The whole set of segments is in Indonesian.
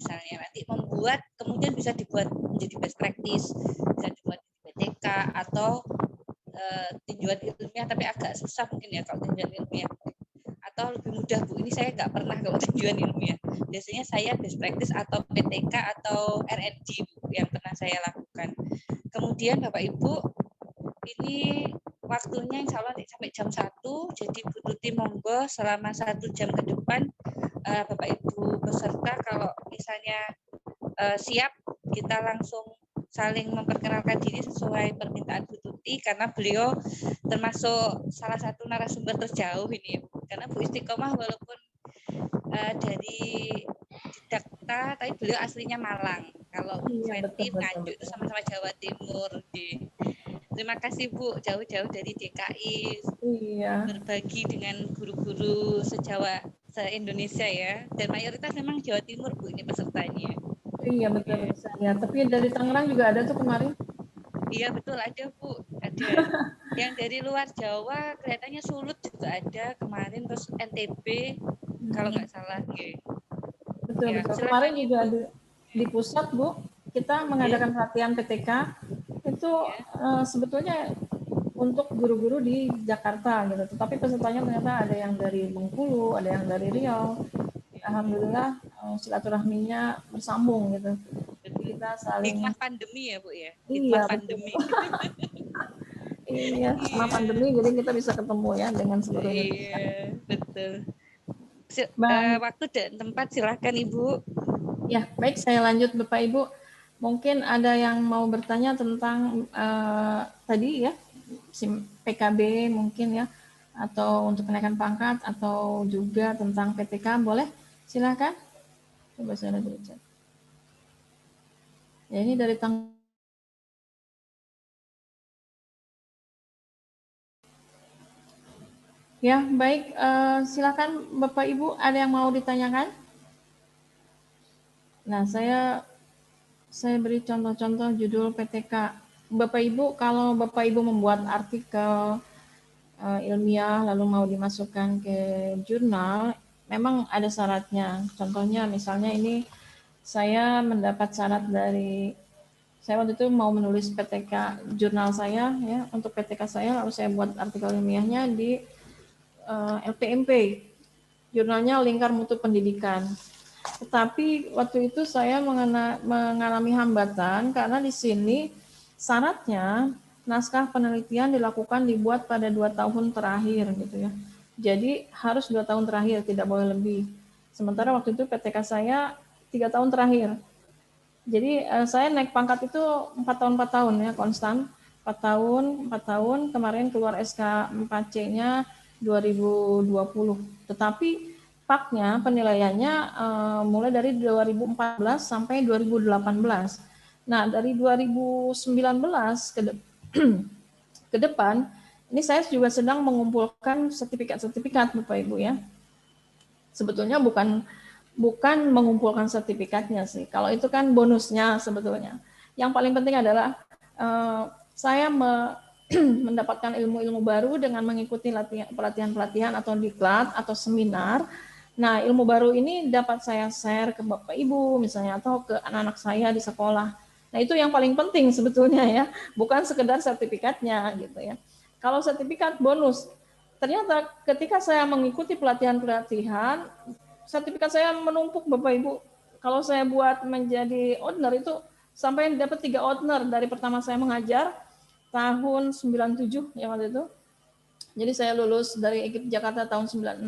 misalnya nanti membuat kemudian bisa dibuat menjadi best practice, bisa dibuat di PTK atau tinjauan ilmiah, tapi agak susah mungkin ya kalau tinjauan ilmiah, atau lebih mudah Bu, ini saya nggak pernah kalau tinjauan ilmiah, biasanya saya best practice atau PTK atau RNG Bu, yang pernah saya lakukan. Kemudian Bapak Ibu, ini waktunya insya Allah sampai jam 1, jadi Bu Tuti monggo selama 1 jam ke depan Bapak Ibu peserta kalau misalnya siap, kita langsung saling memperkenalkan diri sesuai permintaan Bu Tuti, karena beliau termasuk salah satu narasumber terjauh ini, karena Bu Istiqomah walaupun dari Didakta, tapi beliau aslinya Malang. Kalau Fenty Nganjuk itu sama-sama Jawa Timur. Terima kasih Bu, jauh-jauh dari DKI, berbagi dengan guru-guru se-Jawa, se-Indonesia ya, dan mayoritas memang Jawa Timur Bu ini pesertanya. Iya betul ya. Tapi dari Tangerang juga ada tuh kemarin. Iya betul, ada Bu, ada. Yang dari luar Jawa kelihatannya Sulut juga ada kemarin, terus NTB kalau nggak salah. Betul Ya, betul. silakan, Kemarin juga Ibu. ada di pusat Bu, kita mengadakan pelatihan PTK itu sebetulnya untuk guru-guru di Jakarta gitu. Tetapi pesertanya ternyata ada yang dari Bengkulu, ada yang dari Riau. Alhamdulillah silaturahminya bersambung gitu. Jadi kita saling hikmah pandemi ya Bu ya. Iya, Pandemi. Iya, sama pandemi jadi kita bisa ketemu ya dengan seluruh Indonesia. Iya, betul. Waktu dan tempat silakan Ibu. Ya, baik, saya lanjut Bapak Ibu. Mungkin ada yang mau bertanya tentang tadi ya, PKB mungkin ya, atau untuk kenaikan pangkat, atau juga tentang PTK, boleh? Silakan. Coba saya lihat chat. Ya, ini dari Ya, baik. Silakan Bapak Ibu, ada yang mau ditanyakan? Nah, saya beri contoh-contoh judul PTK. Bapak Ibu, kalau Bapak Ibu membuat artikel ilmiah lalu mau dimasukkan ke jurnal, memang ada syaratnya. Contohnya misalnya ini saya mendapat syarat dari, saya waktu itu mau menulis PTK jurnal saya ya, untuk PTK saya, lalu saya buat artikel ilmiahnya di LPMP, jurnalnya Lingkar Mutu Pendidikan. Tetapi waktu itu saya mengalami hambatan karena di sini syaratnya naskah penelitian dibuat pada 2 tahun terakhir gitu ya. Jadi harus 2 tahun terakhir, tidak boleh lebih. Sementara waktu itu PTK saya 3 tahun terakhir. Jadi saya naik pangkat itu 4 tahun ya, konstan. 4 tahun, kemarin keluar SK 4C-nya 2020. Tetapi PAK-nya, penilaiannya mulai dari 2014 sampai 2018. Nah, dari 2019 ke depan, ini saya juga sedang mengumpulkan sertifikat-sertifikat Bapak Ibu ya. Sebetulnya bukan mengumpulkan sertifikatnya sih. Kalau itu kan bonusnya sebetulnya. Yang paling penting adalah saya mendapatkan ilmu-ilmu baru dengan mengikuti pelatihan-pelatihan atau diklat atau seminar. Nah, ilmu baru ini dapat saya share ke Bapak Ibu misalnya atau ke anak-anak saya di sekolah. Nah, itu yang paling penting sebetulnya ya, bukan sekedar sertifikatnya gitu ya. Kalau sertifikat bonus, ternyata ketika saya mengikuti pelatihan-pelatihan, sertifikat saya menumpuk Bapak Ibu. Kalau saya buat menjadi ordner itu sampai dapat 3 ordner dari pertama saya mengajar tahun 97 ya waktu itu. Jadi saya lulus dari IKIP Jakarta tahun 96,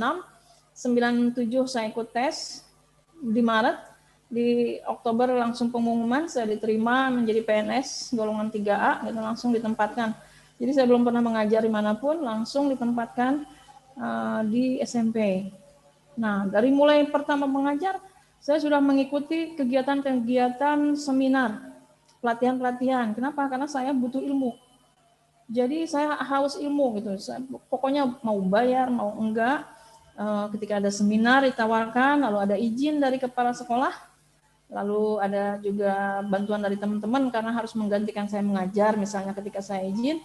97 saya ikut tes di Maret, di Oktober langsung pengumuman saya diterima menjadi PNS golongan 3A gitu, langsung ditempatkan. Jadi saya belum pernah mengajar dimanapun, langsung ditempatkan di SMP. Nah, dari mulai pertama mengajar, saya sudah mengikuti kegiatan-kegiatan seminar, pelatihan-pelatihan. Kenapa? Karena saya butuh ilmu. Jadi saya haus ilmu gitu. Pokoknya mau bayar, mau enggak. Ketika ada seminar ditawarkan, lalu ada izin dari kepala sekolah, lalu ada juga bantuan dari teman-teman karena harus menggantikan saya mengajar, misalnya ketika saya izin.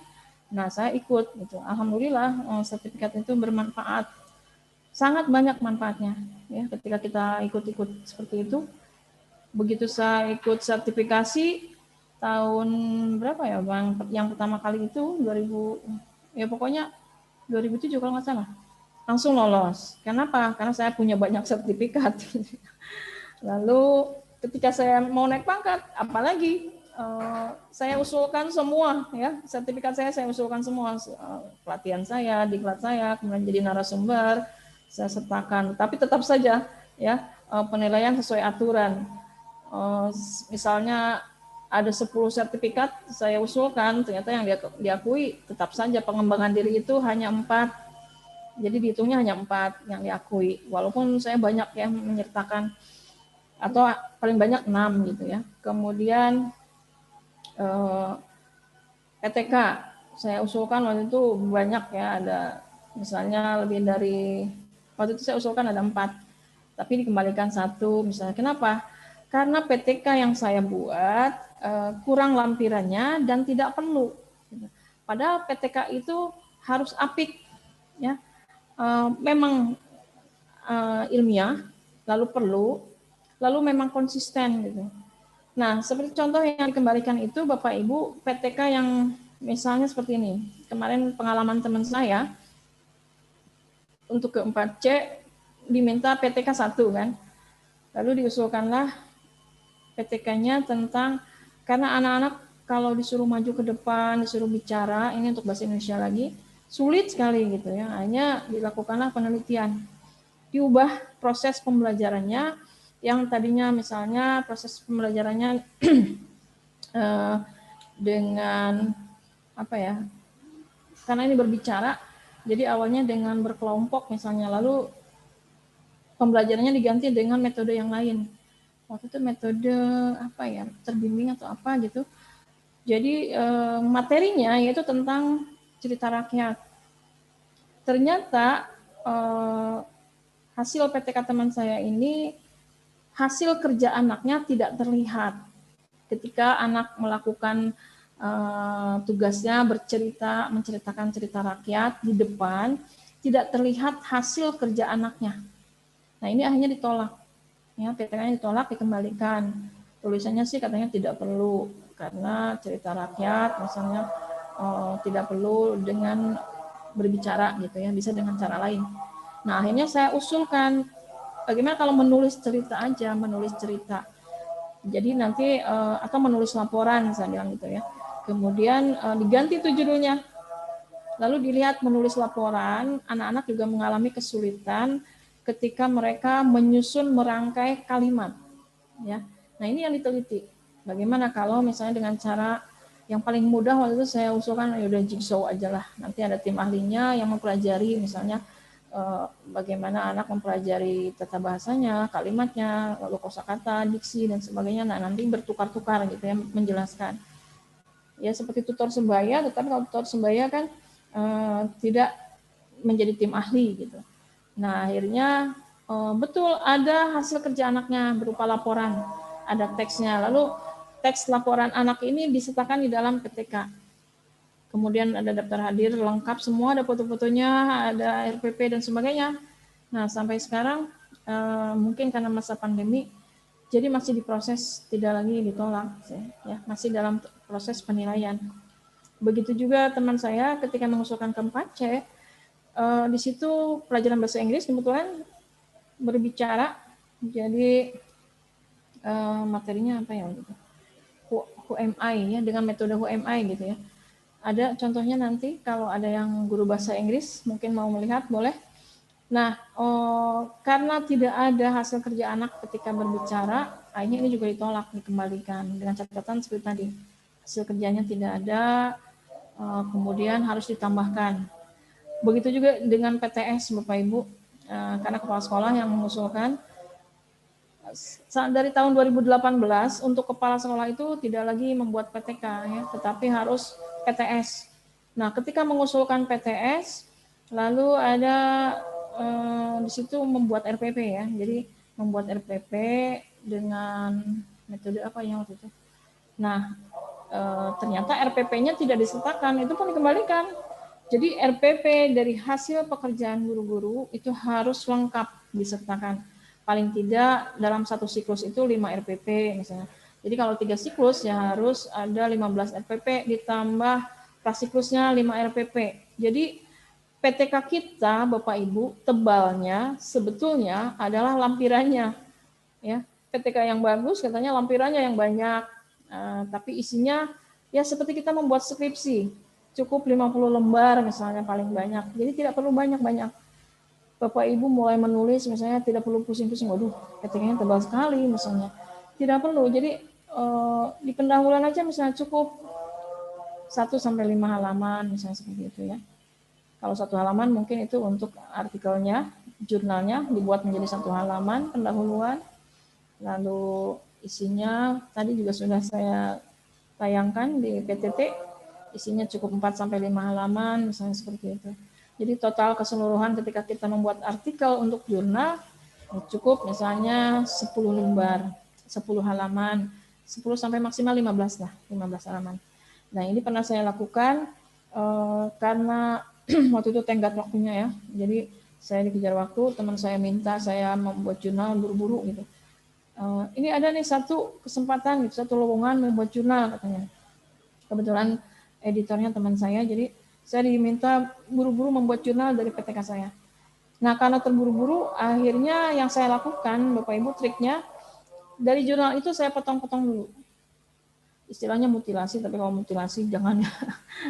Nah, saya ikut gitu. Alhamdulillah sertifikat itu bermanfaat. Sangat banyak manfaatnya ya ketika kita ikut-ikut seperti itu. Begitu saya ikut sertifikasi tahun berapa ya Bang? Yang pertama kali itu 2000, ya pokoknya 2007 kalau nggak salah. Langsung lolos. Kenapa? Karena saya punya banyak sertifikat. Lalu ketika saya mau naik pangkat, apalagi saya usulkan semua ya, sertifikat saya usulkan semua, pelatihan saya, diklat saya, kemudian jadi narasumber, saya sertakan. Tapi tetap saja ya penilaian sesuai aturan. Misalnya ada 10 sertifikat saya usulkan, ternyata yang diakui tetap saja pengembangan diri itu hanya 4. Jadi dihitungnya hanya 4 yang diakui. Walaupun saya banyak yang menyertakan, atau paling banyak 6 gitu ya. Kemudian PTK saya usulkan waktu itu banyak ya, ada misalnya lebih dari, waktu itu saya usulkan ada 4, tapi dikembalikan 1 misalnya. Kenapa? Karena PTK yang saya buat kurang lampirannya dan tidak perlu. Padahal PTK itu harus apik ya, memang ilmiah, lalu perlu, lalu memang konsisten gitu. Nah, seperti contoh yang dikembalikan itu Bapak Ibu, PTK yang misalnya seperti ini. Kemarin pengalaman teman saya untuk ke 4C diminta PTK 1 kan. Lalu diusulkanlah PTK-nya tentang, karena anak-anak kalau disuruh maju ke depan, disuruh bicara, ini untuk bahasa Indonesia lagi, sulit sekali gitu ya. Hanya dilakukanlah penelitian. Diubah proses pembelajarannya, yang tadinya misalnya proses pembelajarannya dengan apa ya, karena ini berbicara, jadi awalnya dengan berkelompok misalnya, lalu pembelajarannya diganti dengan metode yang lain. Waktu itu metode apa ya, terbimbing atau apa gitu. Jadi materinya yaitu tentang cerita rakyat. Ternyata hasil PTK teman saya ini, hasil kerja anaknya tidak terlihat ketika anak melakukan tugasnya bercerita, menceritakan cerita rakyat di depan, tidak terlihat hasil kerja anaknya. Nah ini akhirnya ditolak, ya PTK-nya ditolak, dikembalikan. Tulisannya sih katanya tidak perlu karena cerita rakyat misalnya tidak perlu dengan berbicara gitu ya, bisa dengan cara lain. Nah akhirnya saya usulkan, bagaimana kalau menulis cerita aja, menulis cerita. Jadi nanti atau menulis laporan saya bilang gitu ya. Kemudian diganti tuh judulnya. Lalu dilihat menulis laporan, anak-anak juga mengalami kesulitan ketika mereka menyusun merangkai kalimat. Ya, nah ini yang diteliti. Bagaimana kalau misalnya dengan cara yang paling mudah waktu itu saya usulkan, ya udah jigsaw aja lah. Nanti ada tim ahlinya yang mempelajari misalnya bagaimana anak mempelajari tata bahasanya, kalimatnya, lalu kosakata, diksi dan sebagainya. Nah, nanti bertukar-tukar gitu ya menjelaskan. Ya seperti tutor sebaya, tetapi kalau tutor sebaya kan tidak menjadi tim ahli gitu. Nah, akhirnya betul ada hasil kerja anaknya berupa laporan, ada teksnya. Lalu teks laporan anak ini disertakan di dalam PTK. Kemudian ada daftar hadir lengkap semua, ada foto-fotonya, ada RPP dan sebagainya. Nah, sampai sekarang mungkin karena masa pandemi, jadi masih diproses, tidak lagi ditolak, ya masih dalam proses penilaian. Begitu juga teman saya ketika mengusulkan ke 4C, di situ pelajaran bahasa Inggris kebetulan berbicara, jadi materinya apa ya gitu, Who am I ya, dengan metode Who am I gitu ya. Ada contohnya nanti kalau ada yang guru bahasa Inggris mungkin mau melihat, boleh. Nah, karena tidak ada hasil kerja anak ketika berbicara, akhirnya ini juga ditolak, dikembalikan dengan catatan seperti tadi, hasil kerjanya tidak ada, kemudian harus ditambahkan. Begitu juga dengan PTS Bapak Ibu, karena kepala sekolah yang mengusulkan. Dari tahun 2018 untuk kepala sekolah itu tidak lagi membuat PTK ya, tetapi harus PTS. Nah, ketika mengusulkan PTS, lalu ada di situ membuat RPP ya. Jadi membuat RPP dengan metode apa yang waktu itu. Nah, ternyata RPP-nya tidak disertakan, itu pun dikembalikan. Jadi RPP dari hasil pekerjaan guru-guru itu harus lengkap disertakan. paling tidak dalam satu siklus itu 5 RPP misalnya. Jadi kalau 3 siklus ya harus ada 15 RPP ditambah prasiklusnya 5 RPP. Jadi PTK kita Bapak Ibu tebalnya sebetulnya adalah lampirannya ya. PTK yang bagus katanya lampirannya yang banyak, tapi isinya ya seperti kita membuat skripsi, cukup 50 lembar misalnya paling banyak. Jadi tidak perlu banyak-banyak. Bapak Ibu mulai menulis misalnya tidak perlu pusing-pusing, waduh PTK-nya tebal sekali misalnya. Tidak perlu. Jadi di pendahuluan aja misalnya cukup 1 sampai 5 halaman misalnya seperti itu ya. Kalau 1 halaman mungkin itu untuk artikelnya, jurnalnya dibuat menjadi 1 halaman pendahuluan. Lalu isinya tadi juga sudah saya tayangkan di PTT, isinya cukup 4 sampai 5 halaman misalnya seperti itu. Jadi total keseluruhan ketika kita membuat artikel untuk jurnal cukup misalnya 10 lembar, 10 halaman, 10 sampai maksimal 15 lah, 15 halaman. Nah, ini pernah saya lakukan karena waktu itu tenggat waktunya ya. Jadi saya dikejar waktu, teman saya minta saya membuat jurnal buru-buru gitu. Ini ada nih satu kesempatan, gitu, satu lowongan membuat jurnal katanya. Kebetulan editornya teman saya, jadi saya diminta buru-buru membuat jurnal dari PTK saya. Nah, karena terburu-buru, akhirnya yang saya lakukan, Bapak Ibu, triknya, dari jurnal itu saya potong-potong dulu. Istilahnya mutilasi, tapi kalau mutilasi jangan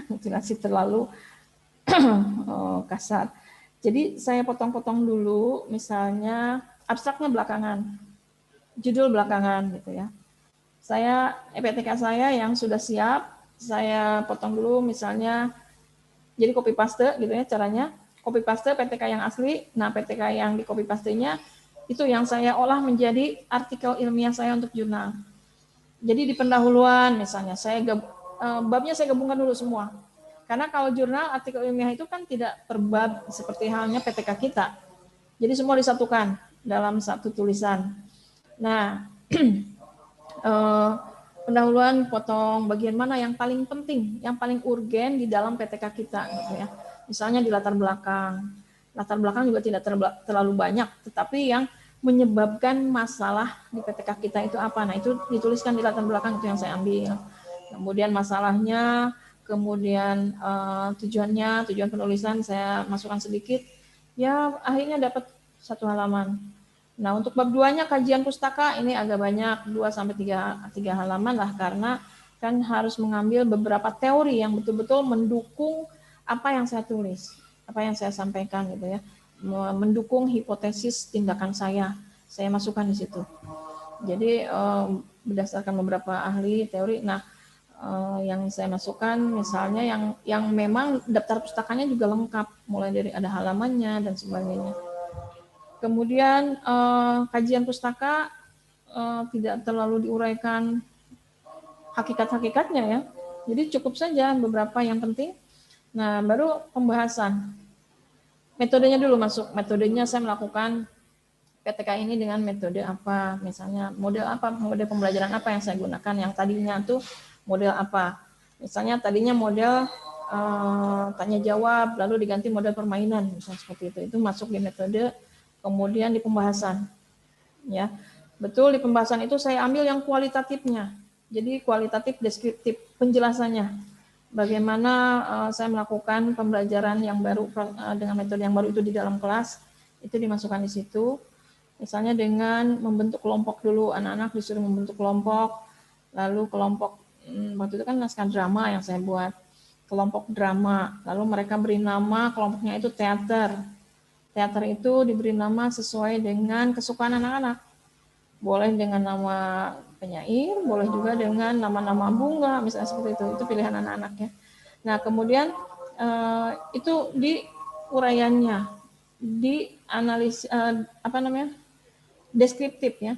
mutilasi terlalu kasar. Jadi saya potong-potong dulu, misalnya abstraknya belakangan, judul belakangan gitu ya. Saya PTK saya yang sudah siap, saya potong dulu misalnya, jadi copy paste gitu ya caranya, copy paste PTK yang asli, nah PTK yang di copy pastenya itu yang saya olah menjadi artikel ilmiah saya untuk jurnal. Jadi di pendahuluan misalnya saya babnya saya gabungkan dulu semua. Karena kalau jurnal artikel ilmiah itu kan tidak per bab seperti halnya PTK kita. Jadi semua disatukan dalam satu tulisan. Nah, pendahuluan potong bagian mana yang paling penting, yang paling urgen di dalam PTK kita gitu ya. Misalnya di latar belakang. Latar belakang juga tidak terlalu banyak, tetapi yang menyebabkan masalah di PTK kita itu apa. Nah, itu dituliskan di latar belakang, itu yang saya ambil. Kemudian masalahnya, kemudian tujuan penulisan saya masukkan sedikit. Ya, akhirnya dapat 1 halaman. Nah, untuk bab 2-nya kajian pustaka ini agak banyak, 2 sampai 3 halaman lah, karena kan harus mengambil beberapa teori yang betul-betul mendukung apa yang saya tulis, apa yang saya sampaikan gitu ya. Mendukung hipotesis tindakan saya masukkan di situ. Jadi berdasarkan beberapa ahli teori, nah yang saya masukkan misalnya yang memang daftar pustakanya juga lengkap, mulai dari ada halamannya dan sebagainya. Kemudian kajian pustaka tidak terlalu diuraikan hakikat-hakikatnya ya. Jadi cukup saja beberapa yang penting. Nah, baru pembahasan. Metodenya dulu masuk. Metodenya saya melakukan PTK ini dengan metode apa, misalnya model apa, model pembelajaran apa yang saya gunakan, yang tadinya tuh model apa. Misalnya tadinya model tanya jawab, lalu diganti model permainan, misalnya seperti itu. Itu masuk di metode. Kemudian di pembahasan, ya betul di pembahasan itu saya ambil yang kualitatifnya, jadi kualitatif deskriptif penjelasannya, bagaimana saya melakukan pembelajaran yang baru dengan metode yang baru itu di dalam kelas, itu dimasukkan di situ, misalnya dengan membentuk kelompok dulu, anak-anak disuruh membentuk kelompok, lalu kelompok waktu itu kan naskah drama yang saya buat, kelompok drama, lalu mereka beri nama kelompoknya itu teater. Teater itu diberi nama sesuai dengan kesukaan anak-anak. Boleh dengan nama penyair, boleh juga dengan nama-nama bunga, misalnya seperti itu. Itu pilihan anak-anak ya. Nah, kemudian itu di uraiannya, di analis deskriptif ya,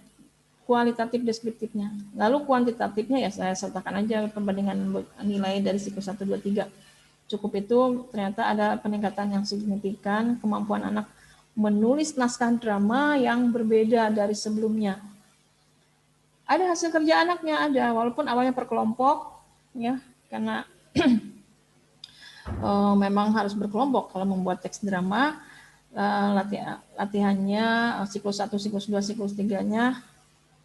kualitatif deskriptifnya. Lalu kuantitatifnya ya saya sertakan aja perbandingan nilai dari siklus 1, 2, 3. Cukup itu ternyata ada peningkatan yang signifikan kemampuan anak menulis naskah drama yang berbeda dari sebelumnya. Ada hasil kerja anaknya, ada, walaupun awalnya per kelompok, ya, karena memang harus berkelompok kalau membuat teks drama. Latihannya siklus 1, siklus 2, siklus 3-nya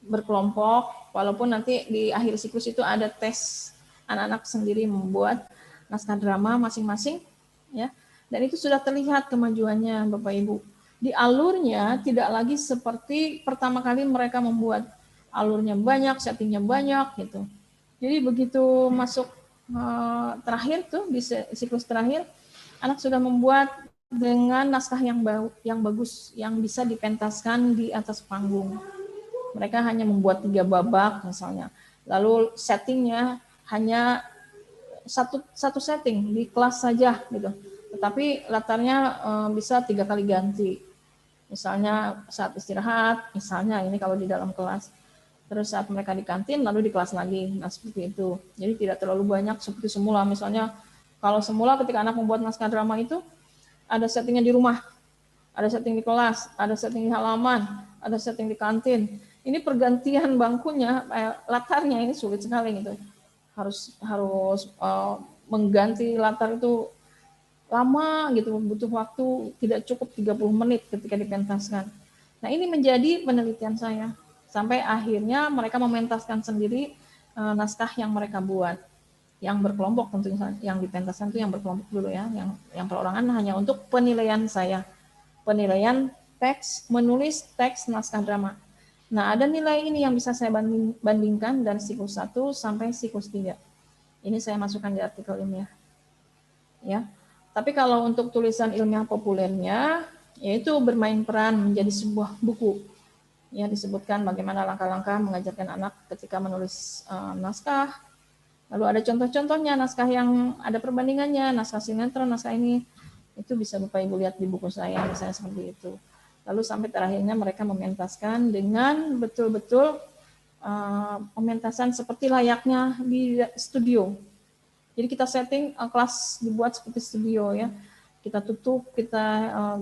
berkelompok, walaupun nanti di akhir siklus itu ada tes anak-anak sendiri membuat naskah drama masing-masing, ya. Dan itu sudah terlihat kemajuannya Bapak Ibu. Di alurnya tidak lagi seperti pertama kali mereka membuat, alurnya banyak, settingnya banyak gitu. Jadi begitu masuk terakhir tuh di siklus terakhir, anak sudah membuat dengan naskah yang bagus, yang bisa dipentaskan di atas panggung. Mereka hanya membuat 3 babak misalnya, lalu settingnya hanya satu setting di kelas saja gitu, tetapi latarnya bisa 3 kali ganti, misalnya saat istirahat, misalnya ini kalau di dalam kelas, terus saat mereka di kantin lalu di kelas lagi. Nah seperti itu, jadi tidak terlalu banyak seperti semula. Misalnya kalau semula ketika anak membuat naskah drama itu ada settingnya di rumah, ada setting di kelas, ada setting di halaman, ada setting di kantin. Ini pergantian bangkunya, latarnya ini sulit sekali gitu. Harus mengganti latar itu lama gitu, butuh waktu tidak cukup 30 menit ketika dipentaskan. Nah ini menjadi penelitian saya. Sampai akhirnya mereka mementaskan sendiri naskah yang mereka buat. Yang berkelompok tentunya, yang dipentaskan itu yang berkelompok dulu ya. Yang perorangan hanya untuk penilaian saya. Penilaian teks, menulis teks naskah drama. Nah, ada nilai ini yang bisa saya bandingkan dari siklus 1 sampai siklus 3. Ini saya masukkan di artikel ilmiah. Ya. Tapi kalau untuk tulisan ilmiah populernya, yaitu bermain peran menjadi sebuah buku. Ya, disebutkan bagaimana langkah-langkah mengajarkan anak ketika menulis naskah. Lalu ada contoh-contohnya, naskah yang ada perbandingannya, naskah sinetron, naskah ini. Itu bisa Bapak Ibu lihat di buku saya, misalnya seperti itu. Lalu sampai terakhirnya mereka mementaskan dengan betul-betul pementasan seperti layaknya di studio. Jadi kita setting kelas dibuat seperti studio ya. Kita tutup, kita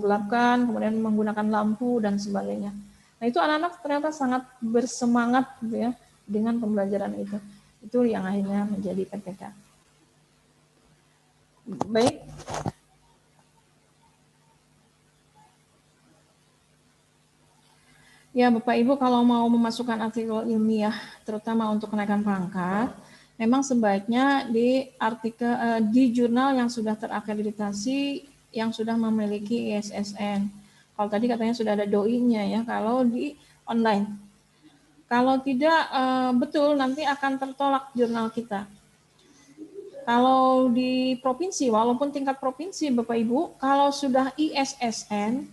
gelapkan, kemudian menggunakan lampu dan sebagainya. Nah itu anak-anak ternyata sangat bersemangat gitu ya dengan pembelajaran itu. Itu yang akhirnya menjadi PPK. Baik. Ya, Bapak Ibu kalau mau memasukkan artikel ilmiah, terutama untuk kenaikan pangkat, memang sebaiknya di artikel di jurnal yang sudah terakreditasi, yang sudah memiliki ISSN. Kalau tadi katanya sudah ada DOI-nya ya, kalau di online. Kalau tidak betul nanti akan tertolak jurnal kita. Kalau di provinsi, walaupun tingkat provinsi Bapak Ibu, kalau sudah ISSN,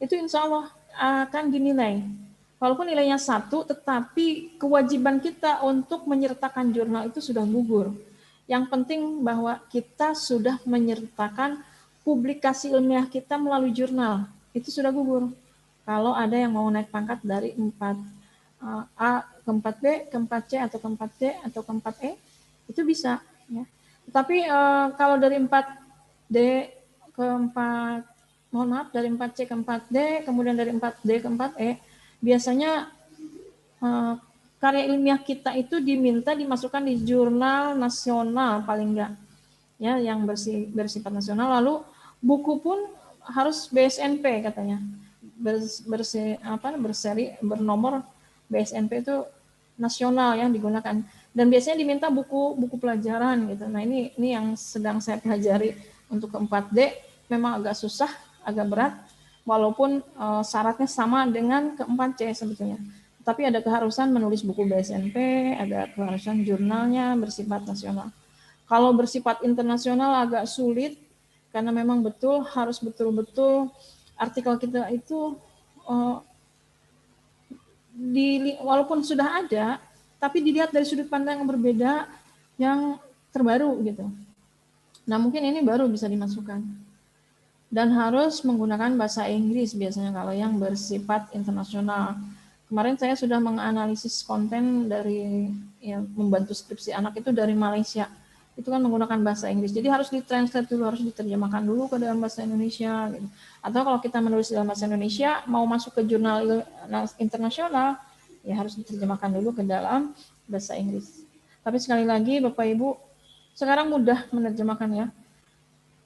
itu insya Allah akan dinilai. Walaupun nilainya 1, tetapi kewajiban kita untuk menyertakan jurnal itu sudah gugur. Yang penting bahwa kita sudah menyertakan publikasi ilmiah kita melalui jurnal. Itu sudah gugur. Kalau ada yang mau naik pangkat dari 4A ke 4B, ke 4C, atau ke 4D, atau ke 4E, itu bisa. Ya. Tapi kalau dari 4D ke 4, mohon maaf, dari 4C ke 4D, kemudian dari 4D ke 4E, biasanya karya ilmiah kita itu diminta dimasukkan di jurnal nasional paling enggak, ya, yang bersifat nasional. Lalu buku pun harus BSNP katanya, berseri bernomor BSNP itu nasional yang digunakan. Dan biasanya diminta buku pelajaran gitu. Nah ini yang sedang saya pelajari untuk ke 4D, memang agak susah, agak berat. Walaupun syaratnya sama dengan ke 4C sebetulnya. Tapi ada keharusan menulis buku BSNP, ada keharusan jurnalnya bersifat nasional. Kalau bersifat internasional agak sulit, karena memang harus betul-betul artikel kita itu walaupun sudah ada, tapi dilihat dari sudut pandang yang berbeda, yang terbaru gitu. Nah mungkin ini baru bisa dimasukkan. Dan harus menggunakan bahasa Inggris biasanya kalau yang bersifat internasional. Kemarin saya sudah menganalisis konten dari membantu skripsi anak itu dari Malaysia. Itu kan menggunakan bahasa Inggris. Jadi harus ditranslate dulu, harus diterjemahkan dulu ke dalam bahasa Indonesia. Gitu. Atau kalau kita menulis dalam bahasa Indonesia, mau masuk ke jurnal internasional, ya harus diterjemahkan dulu ke dalam bahasa Inggris. Tapi sekali lagi Bapak Ibu, sekarang mudah menerjemahkan ya.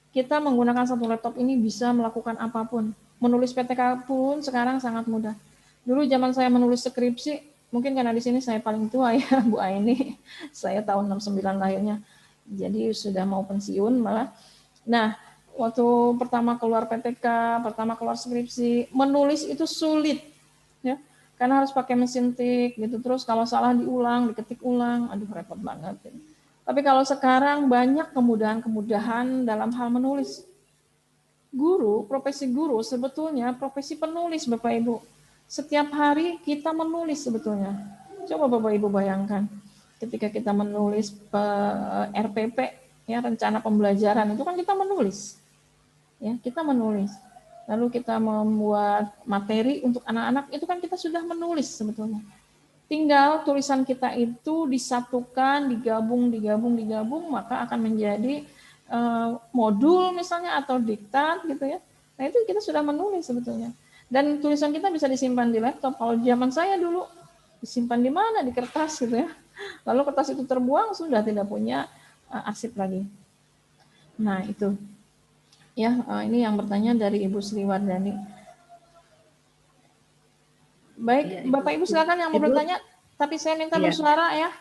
Kita menggunakan satu laptop ini bisa melakukan apapun. Menulis PTK pun sekarang sangat mudah. Dulu zaman saya menulis skripsi, mungkin karena di sini saya paling tua ya, Bu Aini. Saya tahun 69 lahirnya. Jadi sudah mau pensiun malah. Nah, waktu pertama keluar PTK, pertama keluar skripsi, menulis itu sulit ya. Karena harus pakai mesin tik gitu. Terus kalau salah diulang, diketik ulang, aduh repot banget. Tapi kalau sekarang banyak kemudahan-kemudahan dalam hal menulis. Guru, profesi guru sebetulnya profesi penulis Bapak Ibu. Setiap hari kita menulis sebetulnya. Coba Bapak Ibu bayangkan ketika kita menulis RPP ya, rencana pembelajaran itu kan kita menulis. Ya, kita menulis. Lalu kita membuat materi untuk anak-anak itu kan kita sudah menulis sebetulnya. Tinggal tulisan kita itu disatukan, digabung, maka akan menjadi modul misalnya atau diktat gitu ya. Nah itu kita sudah menulis sebetulnya. Dan tulisan kita bisa disimpan di laptop. Kalau zaman saya dulu disimpan di mana? Di kertas gitu ya. Lalu kertas itu terbuang sudah tidak punya arsip lagi. Nah itu ya, ini yang bertanya dari Ibu Sriwardani. Baik, ya, Bapak Ibu silakan yang mau bertanya, tapi saya minta bersuara ya.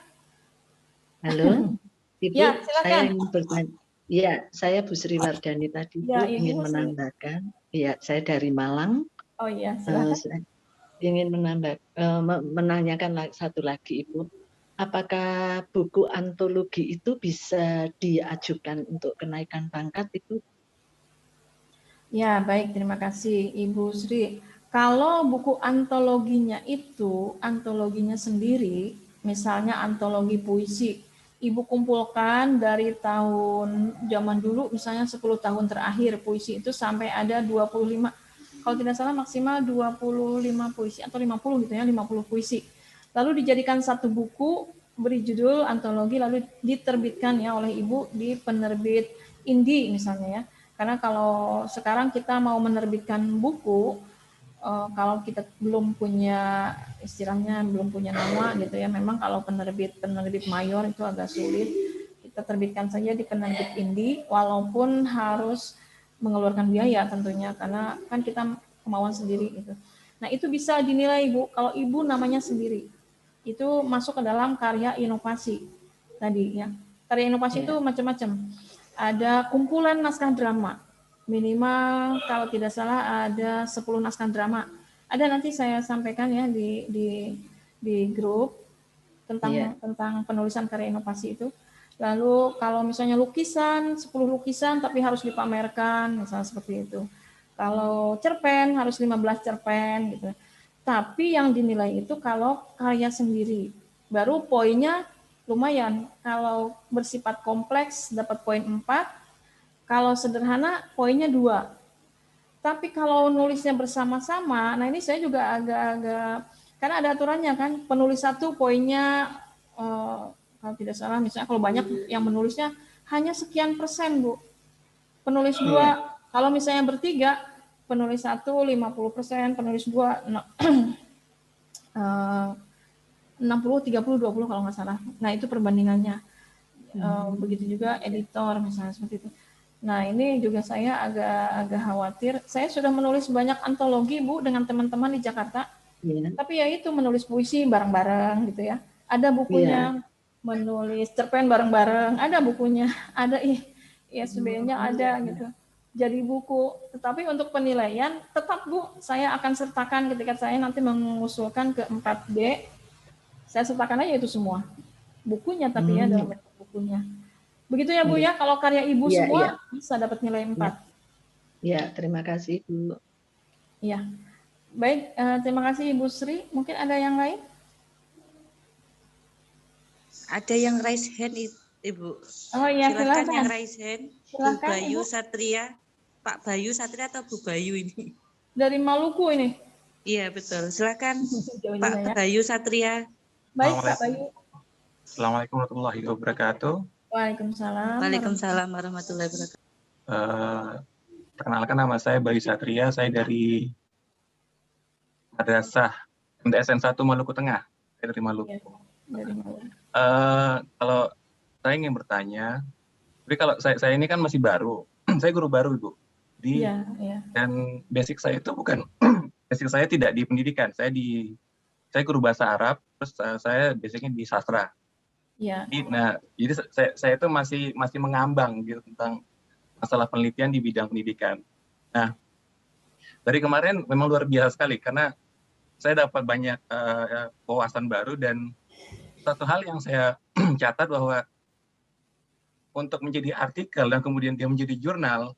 Halo, Ibu, ya, silakan. saya ingin bertanya. Ya, saya Bu Sriwardani tadi ya, Bu, ingin menambahkan. Ya, saya dari Malang. Oh iya, silakan. Saya ingin menanyakan satu lagi Ibu. Apakah buku antologi itu bisa diajukan untuk kenaikan pangkat Ibu? Ya, baik, terima kasih Ibu Sri. Kalau buku antologinya itu, antologinya sendiri, misalnya antologi puisi, Ibu kumpulkan dari tahun zaman dulu, misalnya 10 tahun terakhir puisi itu sampai ada 25, kalau tidak salah maksimal 25 puisi atau 50 gitu ya, 50 puisi. Lalu dijadikan satu buku, beri judul antologi, lalu diterbitkan ya oleh Ibu di penerbit Indi misalnya ya. Karena kalau sekarang kita mau menerbitkan buku, kalau kita belum punya istilahnya belum punya nama gitu ya, memang kalau penerbit mayor itu agak sulit. Kita terbitkan saja di penerbit Indi, walaupun harus mengeluarkan biaya tentunya karena kan kita kemauan sendiri gitu. Nah itu bisa dinilai Ibu kalau Ibu namanya sendiri, itu masuk ke dalam karya inovasi tadi ya. Karya inovasi itu macam-macam. Ada kumpulan naskah drama, minimal kalau tidak salah ada 10 naskah drama. Ada nanti saya sampaikan ya di grup tentang penulisan karya inovasi itu. Lalu kalau misalnya lukisan, 10 lukisan tapi harus dipamerkan, misalnya seperti itu. Kalau cerpen harus 15 cerpen gitu. Tapi yang dinilai itu kalau karya sendiri. Baru poinnya lumayan. Kalau bersifat kompleks dapat poin 4, kalau sederhana poinnya 2. Tapi kalau nulisnya bersama-sama, nah ini saya juga agak-agak, karena ada aturannya kan, penulis 1 poinnya, kalau tidak salah misalnya kalau banyak yang menulisnya hanya sekian persen Bu. Penulis 2, kalau misalnya bertiga, penulis 1 50%, penulis 2 60, 30, 20 kalau nggak salah. Nah itu perbandingannya. Begitu juga editor misalnya seperti itu. Nah ini juga saya agak khawatir. Saya sudah menulis banyak antologi Bu dengan teman-teman di Jakarta. Tapi ya itu menulis puisi bareng-bareng gitu ya. Ada bukunya, menulis cerpen bareng-bareng. Ada bukunya, ada ISBN-nya ada gitu. Jadi buku. Tetapi untuk penilaian tetap Bu, saya akan sertakan ketika saya nanti mengusulkan ke 4D. Saya sertakan aja itu semua bukunya, tapi ya dalam bentuk bukunya. Begitu ya Bu ya, kalau karya Ibu semua bisa dapat nilai 4. Ya, terima kasih Bu. Ya, baik, terima kasih Ibu Sri. Mungkin ada yang lain? Ada yang raise hand Ibu. Oh iya, silakan yang raise hand. Silakan, Bu Bayu Ibu. Satria, Pak Bayu Satria atau Bu Bayu ini? Dari Maluku ini. Iya betul. Silakan Pak Bayu Satria. Baik Pak Bayu. Assalamualaikum warahmatullahi wabarakatuh. Waalaikumsalam. Waalaikumsalam warahmatullahi wabarakatuh. Perkenalkan, nama saya Bayu Satria. Saya dari Madrasah MTSN 1 Maluku Tengah. Saya dari Maluku. Dari Maluku. Kalau saya ingin bertanya, jadi kalau saya ini kan masih baru, saya guru baru Ibu. Iya, iya. Dan basic saya itu bukan basic saya tidak di pendidikan, saya guru bahasa Arab, terus saya basicnya di sastra. Iya. Nah, jadi saya itu masih mengambang gitu tentang masalah penelitian di bidang pendidikan. Nah, dari kemarin memang luar biasa sekali karena saya dapat banyak wawasan baru, dan satu hal yang saya catat bahwa untuk menjadi artikel dan kemudian dia menjadi jurnal,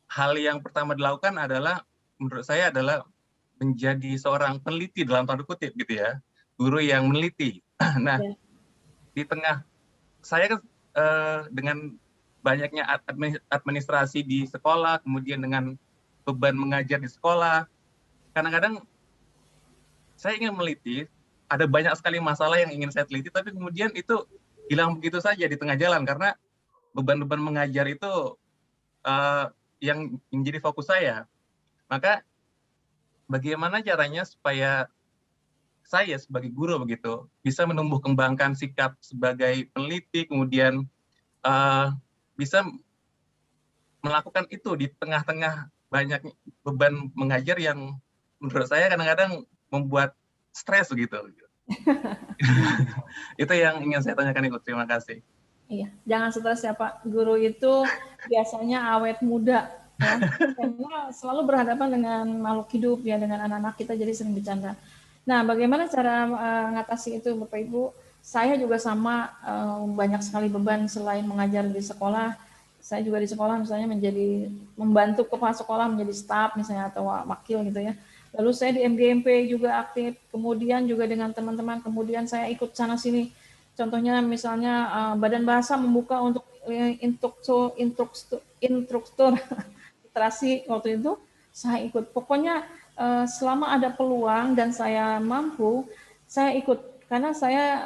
hal yang pertama dilakukan adalah, menurut saya adalah menjadi seorang peneliti dalam tanda kutip gitu ya, guru yang meneliti. Nah, di tengah saya kan dengan banyaknya administrasi di sekolah, kemudian dengan beban mengajar di sekolah, kadang-kadang saya ingin meneliti, ada banyak sekali masalah yang ingin saya teliti, tapi kemudian itu hilang begitu saja di tengah jalan karena beban-beban mengajar itu yang menjadi fokus saya. Maka bagaimana caranya supaya saya sebagai guru begitu bisa menumbuh kembangkan sikap sebagai peneliti, kemudian bisa melakukan itu di tengah-tengah banyak beban mengajar yang menurut saya kadang-kadang membuat stres begitu. Itu yang ingin saya tanyakan, Ibu. Terima kasih. Iya, jangan stres ya Pak. Guru itu biasanya awet muda, ya, karena selalu berhadapan dengan makhluk hidup ya, dengan anak-anak kita, jadi sering bercanda. Nah, bagaimana cara mengatasi itu, Bapak Ibu? Saya juga sama, banyak sekali beban selain mengajar di sekolah. Saya juga di sekolah misalnya menjadi membantu kepala sekolah menjadi staf misalnya atau wakil gitu ya. Lalu saya di MGMP juga aktif, kemudian juga dengan teman-teman, kemudian saya ikut sana sini. Contohnya misalnya Badan Bahasa membuka untuk instruktur literasi waktu itu, saya ikut. Pokoknya selama ada peluang dan saya mampu, saya ikut. Karena saya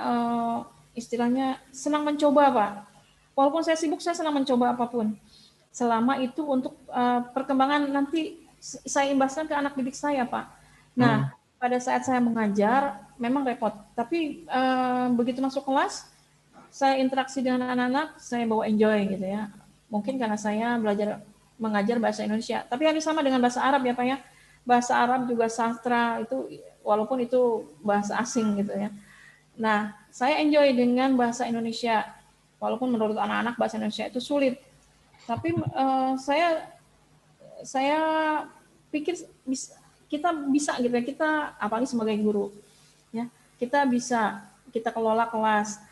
istilahnya senang mencoba, Pak. Walaupun saya sibuk, saya senang mencoba apapun. Selama itu untuk perkembangan nanti saya imbaskan ke anak didik saya, Pak. Nah, pada saat saya mengajar, memang repot. Tapi begitu masuk kelas, saya interaksi dengan anak-anak, saya bawa enjoy gitu ya. Mungkin karena saya belajar mengajar bahasa Indonesia. Tapi hampir sama dengan bahasa Arab ya Pak ya. Bahasa Arab juga sastra itu, walaupun itu bahasa asing gitu ya. Nah, saya enjoy dengan bahasa Indonesia. Walaupun menurut anak-anak bahasa Indonesia itu sulit. Tapi saya pikir kita bisa gitu ya, kita apalagi sebagai guru ya, kita kelola kelas.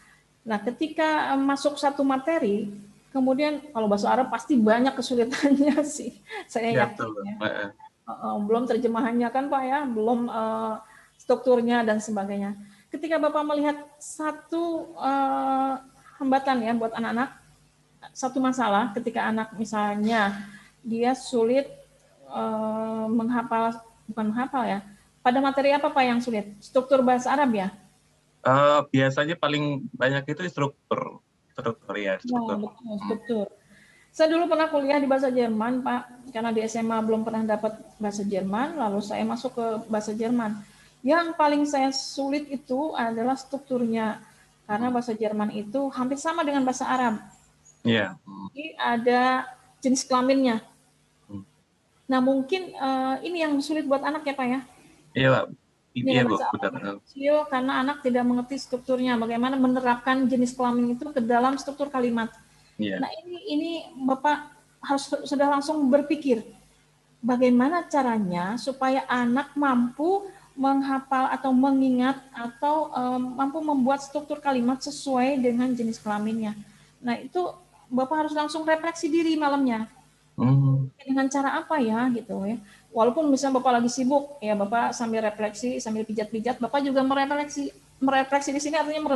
Nah, ketika masuk satu materi, kemudian kalau bahasa Arab pasti banyak kesulitannya sih, saya yakin ya. Belum terjemahannya kan Pak ya, belum strukturnya dan sebagainya. Ketika Bapak melihat satu hambatan ya buat anak-anak, satu masalah ketika anak misalnya dia sulit bukan menghafal ya, pada materi apa Pak yang sulit? Struktur bahasa Arab ya? Biasanya paling banyak itu struktur ya. Struktur. Saya dulu pernah kuliah di bahasa Jerman, Pak, karena di SMA belum pernah dapat bahasa Jerman, lalu saya masuk ke bahasa Jerman. Yang paling saya sulit itu adalah strukturnya, karena bahasa Jerman itu hampir sama dengan bahasa Arab. Iya. Jadi ada jenis kelaminnya. Nah, mungkin ini yang sulit buat anak ya, Pak ya? Iya, Pak. Iya, Bu. Karena anak tidak mengerti strukturnya, bagaimana menerapkan jenis kelamin itu ke dalam struktur kalimat. Yeah. Nah, ini Bapak harus sudah langsung berpikir bagaimana caranya supaya anak mampu menghafal atau mengingat atau mampu membuat struktur kalimat sesuai dengan jenis kelaminnya. Nah, itu Bapak harus langsung refleksi diri malamnya. Dengan cara apa ya gitu ya. Walaupun misalnya Bapak lagi sibuk, ya Bapak sambil refleksi, sambil pijat-pijat, Bapak juga merefleksi di sini artinya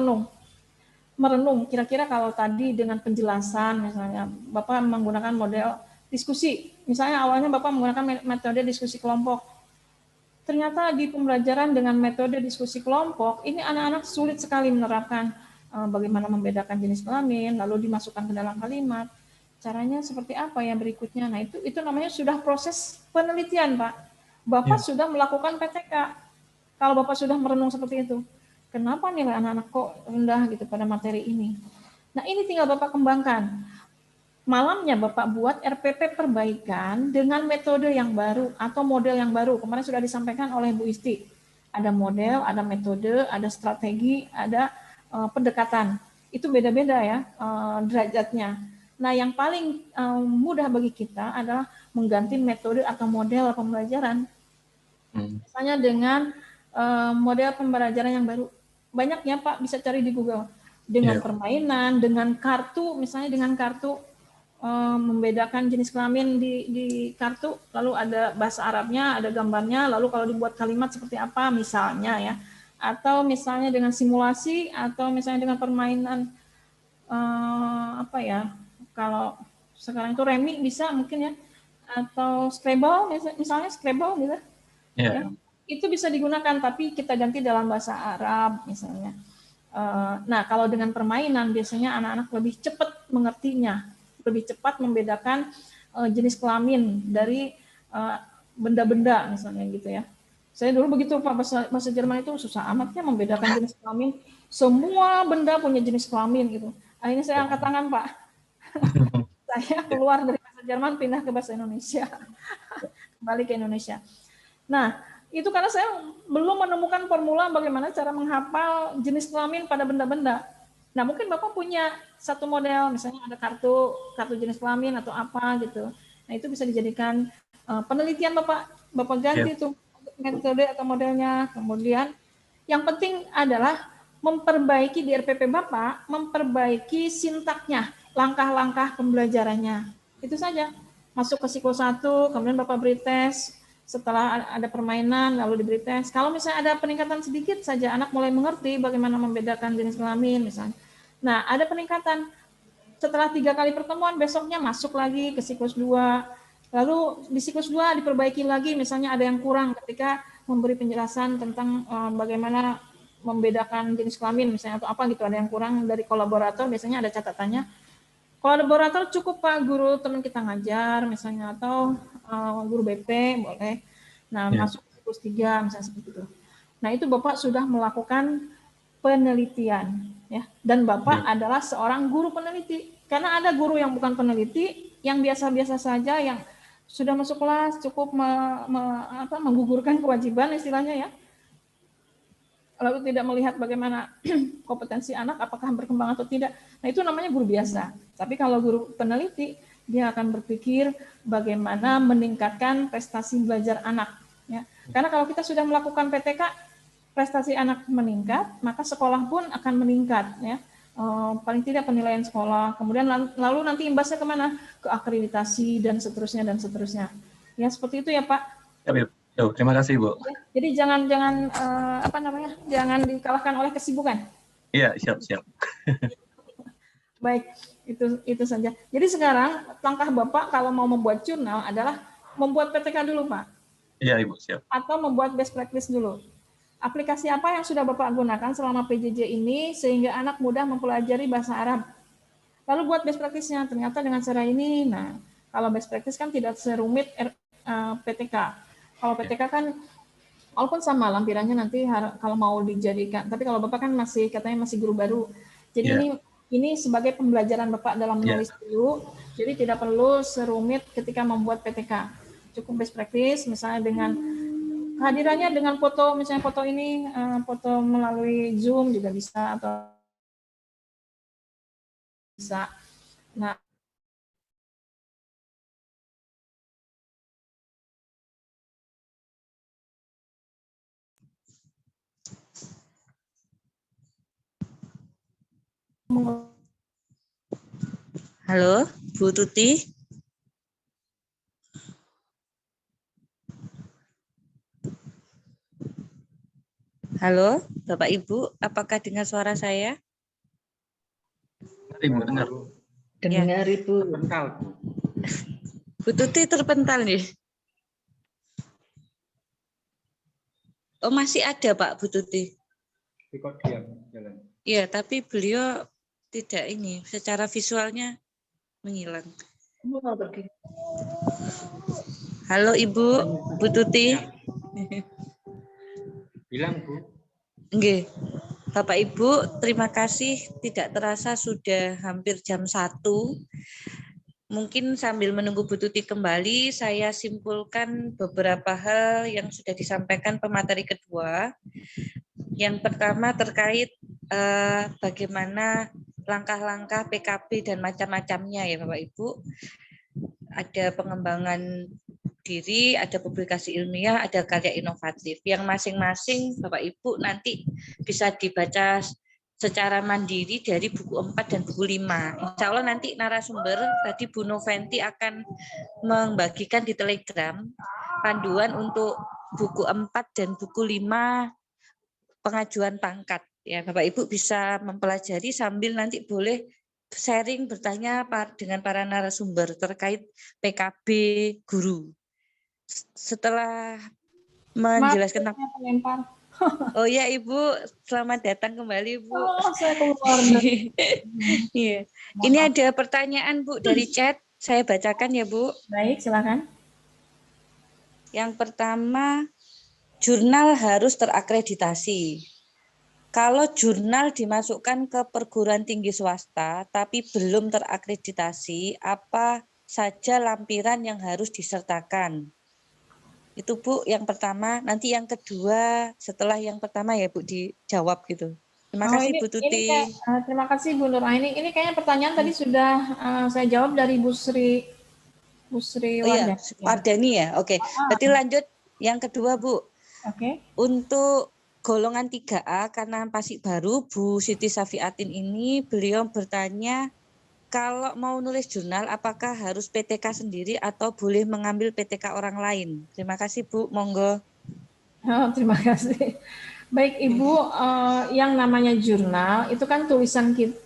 merenung. Kira-kira kalau tadi dengan penjelasan, misalnya Bapak menggunakan model diskusi, misalnya awalnya Bapak menggunakan metode diskusi kelompok. Ternyata di pembelajaran dengan metode diskusi kelompok, ini anak-anak sulit sekali menerapkan bagaimana membedakan jenis kelamin, lalu dimasukkan ke dalam kalimat. Caranya seperti apa yang berikutnya? Nah, itu namanya sudah proses penelitian, Pak. Bapak sudah melakukan PTK. Kalau Bapak sudah merenung seperti itu, kenapa nilai anak-anak kok rendah gitu pada materi ini? Nah, ini tinggal Bapak kembangkan. malamnya Bapak buat RPP perbaikan dengan metode yang baru atau model yang baru. Kemarin sudah disampaikan oleh Bu Isti. Ada model, ada metode, ada strategi, ada pendekatan. Itu beda-beda ya derajatnya. Nah, yang paling mudah bagi kita adalah mengganti metode atau model pembelajaran. Misalnya dengan model pembelajaran yang baru. Banyak ya Pak, bisa cari di Google. Dengan permainan, dengan kartu, misalnya dengan kartu, membedakan jenis kelamin di kartu, lalu ada bahasa Arabnya, ada gambarnya, lalu kalau dibuat kalimat seperti apa misalnya ya, atau misalnya dengan simulasi, atau misalnya dengan permainan apa ya, kalau sekarang itu remi bisa mungkin ya, atau Scrabble misalnya Scrabble gitu ya, itu bisa digunakan tapi kita ganti dalam bahasa Arab misalnya. Nah kalau dengan permainan biasanya anak-anak lebih cepat mengertinya, lebih cepat membedakan jenis kelamin dari benda-benda misalnya gitu ya. Saya dulu begitu Pak, bahasa Jerman itu susah amatnya membedakan jenis kelamin. Semua benda punya jenis kelamin gitu. Akhirnya saya angkat tangan Pak. Saya keluar dari bahasa Jerman pindah ke bahasa Indonesia. Kembali ke Indonesia. Nah, itu karena saya belum menemukan formula bagaimana cara menghafal jenis kelamin pada benda-benda. Nah, mungkin Bapak punya satu model, misalnya ada kartu jenis kelamin atau apa gitu. Nah, itu bisa dijadikan penelitian Bapak ganti tuh metode atau modelnya. Kemudian yang penting adalah memperbaiki di RPP Bapak, memperbaiki sintaknya, langkah-langkah pembelajarannya. Itu saja. Masuk ke Psiko 1, kemudian Bapak beri tes, setelah ada permainan lalu diberi tes. Kalau misalnya ada peningkatan sedikit saja, anak mulai mengerti bagaimana membedakan jenis kelamin misalnya. Nah, ada peningkatan. Setelah 3 kali pertemuan, besoknya masuk lagi ke siklus 2. Lalu di siklus 2 diperbaiki lagi, misalnya ada yang kurang ketika memberi penjelasan tentang bagaimana membedakan jenis kelamin misalnya atau apa gitu, ada yang kurang dari kolaborator, biasanya ada catatannya. Kolaborator cukup Pak, guru teman kita ngajar misalnya, atau guru BP boleh. Nah, masuk ke siklus 3 misalnya seperti itu. Nah, itu Bapak sudah melakukan penelitian ya, dan Bapak adalah seorang guru peneliti. Karena ada guru yang bukan peneliti, yang biasa-biasa saja, yang sudah masuk kelas cukup menggugurkan kewajiban istilahnya ya, lalu tidak melihat bagaimana kompetensi anak apakah berkembang atau tidak. Nah, itu namanya guru biasa. Tapi kalau guru peneliti, dia akan berpikir bagaimana meningkatkan prestasi belajar anak ya. Karena kalau kita sudah melakukan PTK, prestasi anak meningkat, maka sekolah pun akan meningkat ya. Paling tidak penilaian sekolah, kemudian lalu nanti imbasnya kemana? Ke akreditasi dan seterusnya dan seterusnya. Ya seperti itu ya Pak. Ya, terima kasih Bu. Jadi jangan jangan dikalahkan oleh kesibukan. Iya, siap. Baik, itu saja. Jadi sekarang langkah Bapak kalau mau membuat jurnal adalah membuat PTK dulu Pak. Iya Ibu, siap. Atau membuat best practice dulu. Aplikasi apa yang sudah Bapak gunakan selama PJJ ini sehingga anak mudah mempelajari bahasa Arab? Lalu buat best practice-nya, ternyata dengan cara ini. Nah, kalau best practice kan tidak serumit PTK. Kalau PTK kan, walaupun sama lampirannya nanti kalau mau dijadikan, tapi kalau Bapak kan katanya masih guru baru. Jadi ini sebagai pembelajaran Bapak dalam menulis dulu, jadi tidak perlu serumit ketika membuat PTK. Cukup best practice, misalnya dengan kehadirannya dengan foto, misalnya foto ini, foto melalui Zoom juga bisa, atau bisa. Nah, Halo, Bu Tuti. Halo, Bapak Ibu, apakah dengar suara saya? Ibu dengar. Dengar Ibu. Bu Tuti terpental nih. Oh, masih ada Pak Bu Tuti. Iya, tapi beliau tidak ini, secara visualnya menghilang. Halo Ibu, Bu Tuti. Bilang Bu. Nggih. Bapak Ibu, terima kasih. Tidak terasa sudah hampir jam 1. mungkin sambil menunggu Bu Tuti kembali, saya simpulkan beberapa hal yang sudah disampaikan pemateri kedua. Yang pertama terkait bagaimana langkah-langkah PKB dan macam-macamnya ya Bapak Ibu. Ada pengembangan diri, ada publikasi ilmiah, ada karya inovatif. Yang masing-masing Bapak Ibu nanti bisa dibaca secara mandiri dari buku 4 dan buku 5. Insya Allah nanti narasumber tadi Bu Noventi akan membagikan di Telegram panduan untuk buku 4 dan buku 5 pengajuan pangkat. Ya, Bapak Ibu bisa mempelajari sambil nanti boleh sharing bertanya dengan para narasumber terkait PKB guru. Setelah menjelaskan tentang pelempar. Oh ya Ibu, selamat datang kembali Bu. Oh, saya keluar. Iya. Ini ada pertanyaan Bu dari chat, saya bacakan ya Bu. Baik, silakan. Yang pertama, jurnal harus terakreditasi. Kalau jurnal dimasukkan ke perguruan tinggi swasta tapi belum terakreditasi, apa saja lampiran yang harus disertakan? Itu Bu yang pertama, nanti yang kedua setelah yang pertama ya Bu dijawab gitu. Terima kasih Bu Tuti. Terima kasih Bu Nur. Ini kayaknya pertanyaan tadi sudah saya jawab dari Bu Sri Wardani. Wardani ya. Oke. Berarti lanjut yang kedua Bu. Oke. Untuk golongan 3A karena masih baru Bu Siti Safiatin ini beliau bertanya kalau mau nulis jurnal, apakah harus PTK sendiri atau boleh mengambil PTK orang lain? Terima kasih Bu, monggo. Oh, terima kasih. Baik Ibu, yang namanya jurnal itu kan tulisan kita,